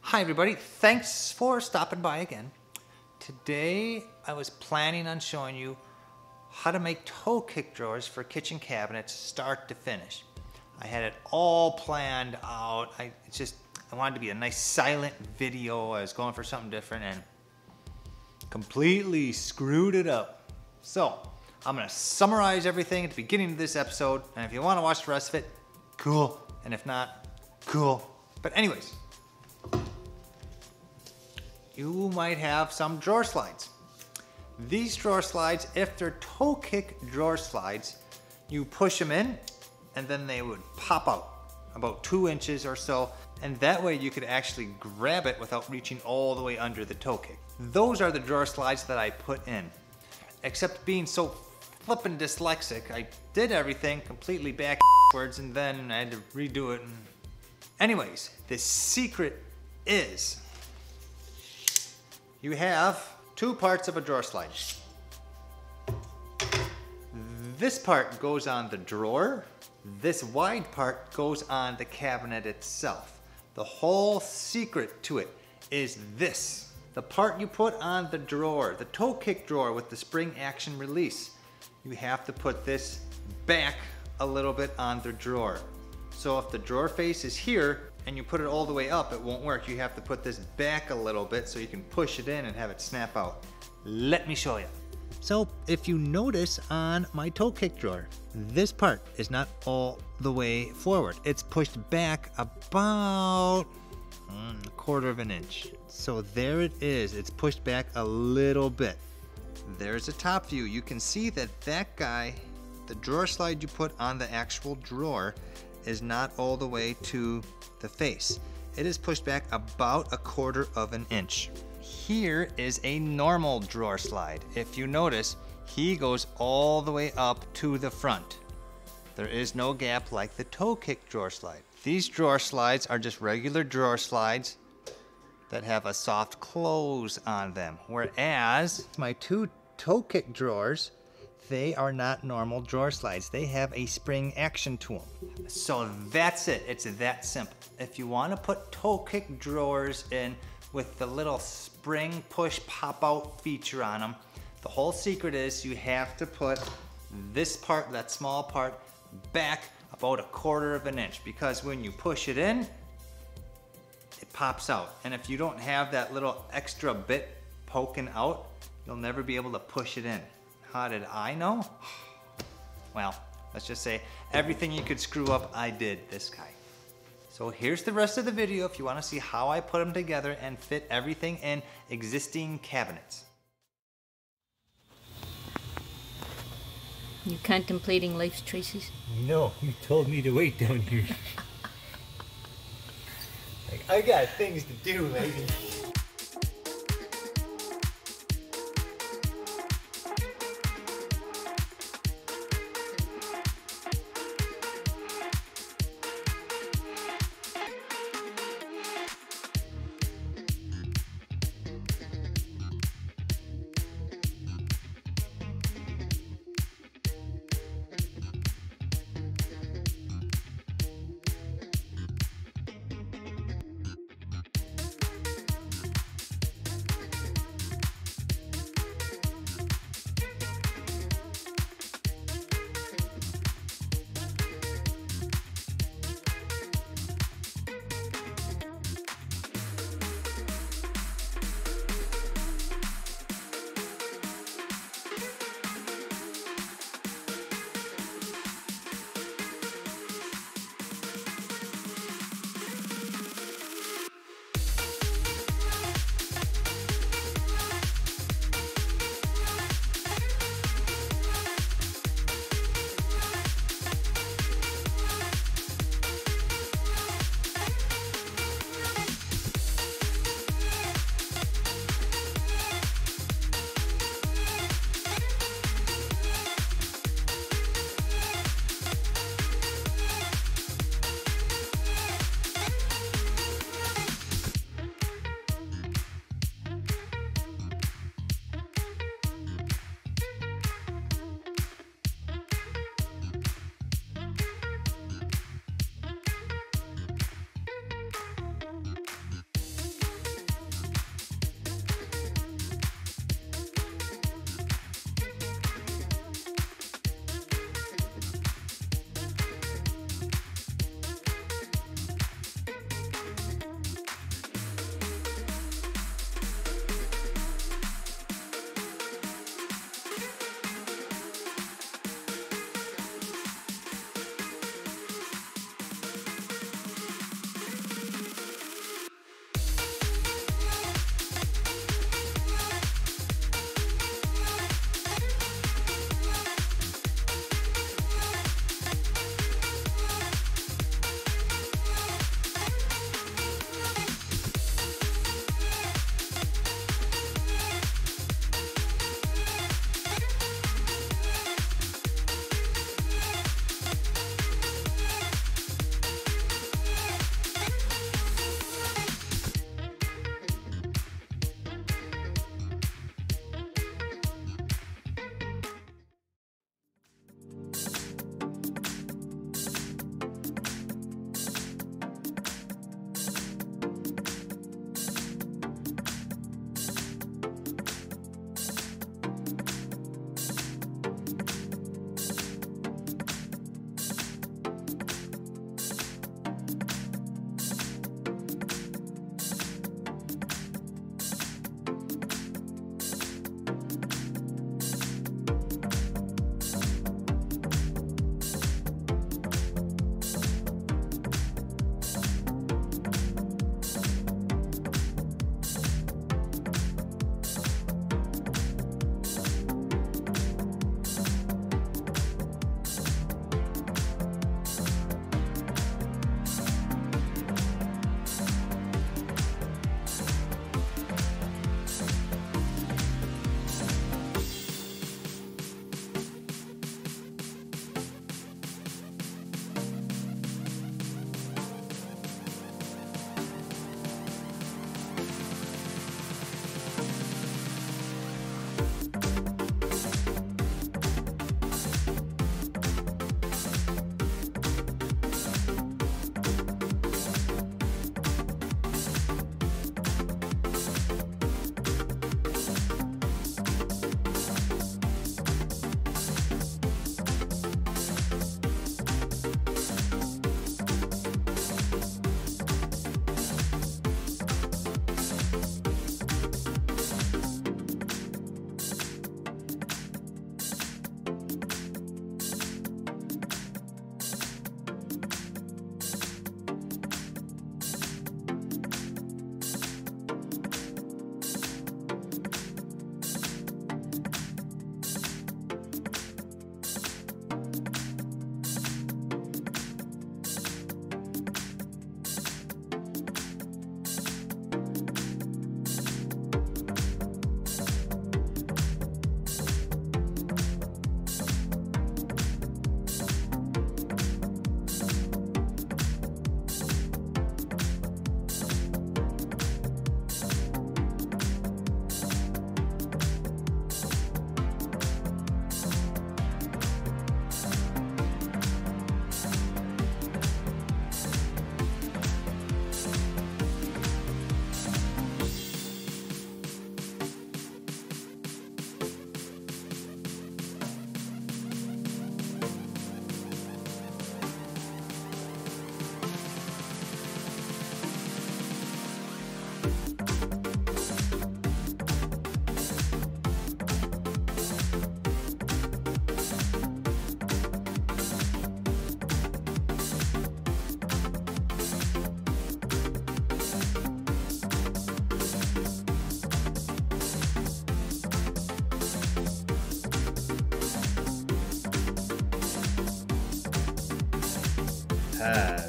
Hi everybody, thanks for stopping by again. Today I was planning on showing you how to make toe kick drawers for kitchen cabinets start to finish. I had it all planned out. I wanted to be a nice silent video. I was going for something different and completely screwed it up. So I'm gonna summarize everything at the beginning of this episode, and if you want to watch the rest of it, cool, and if not, cool. But anyways, you might have some drawer slides. These drawer slides, if they're toe kick drawer slides, you push them in and then they would pop out about 2 inches or so, and that way you could actually grab it without reaching all the way under the toe kick. Those are the drawer slides that I put in. Except being so flippin' dyslexic, I did everything completely backwards and then I had to redo it. Anyways, the secret is you have 2 parts of a drawer slide. This part goes on the drawer. This wide part goes on the cabinet itself. The whole secret to it is this. The part you put on the drawer, the toe kick drawer with the spring action release, you have to put this back a little bit on the drawer. So if the drawer face is here and you put it all the way up, it won't work. You have to put this back a little bit so you can push it in and have it snap out. Let me show you. So if you notice on my toe kick drawer, this part is not all the way forward. It's pushed back about a quarter of an inch. So there it is. It's pushed back a little bit. There's a top view. You can see that that guy, the drawer slide you put on the actual drawer, is not all the way to the face. It is pushed back about a quarter of an inch. Here is a normal drawer slide. If you notice, he goes all the way up to the front. There is no gap like the toe kick drawer slide. These drawer slides are just regular drawer slides that have a soft close on them. Whereas my 2 toe kick drawers, they are not normal drawer slides. They have a spring action to them. So that's it. It's that simple. If you want to put toe kick drawers in with the little spring push pop out feature on them, the whole secret is you have to put this part, that small part, back about a quarter of an inch, because when you push it in, it pops out. And if you don't have that little extra bit poking out, you'll never be able to push it in. How did I know? Well, let's just say everything you could screw up, I did this guy. So here's the rest of the video if you want to see how I put them together and fit everything in existing cabinets. You contemplating life's choices? No, you told me to wait down here. I got things to do, lady.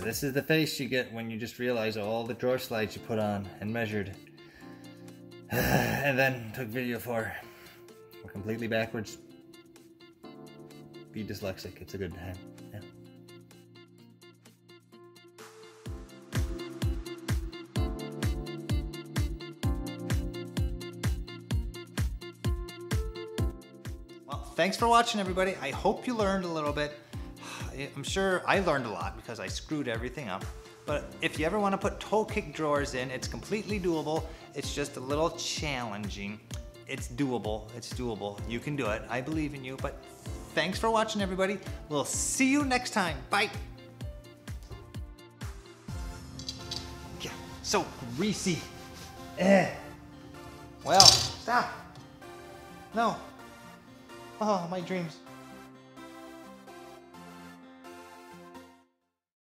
This is the face you get when you just realize all the drawer slides you put on and measured. And then took video for. We're completely backwards. Be dyslexic, it's a good time. Yeah. Well, thanks for watching, everybody. I hope you learned a little bit. I'm sure I learned a lot because I screwed everything up. But if you ever want to put toe kick drawers in, it's completely doable. It's just a little challenging. It's doable. It's doable. You can do it. I believe in you. But thanks for watching, everybody. We'll see you next time. Bye. Yeah, so greasy. Well, stop. No. Oh, my dreams.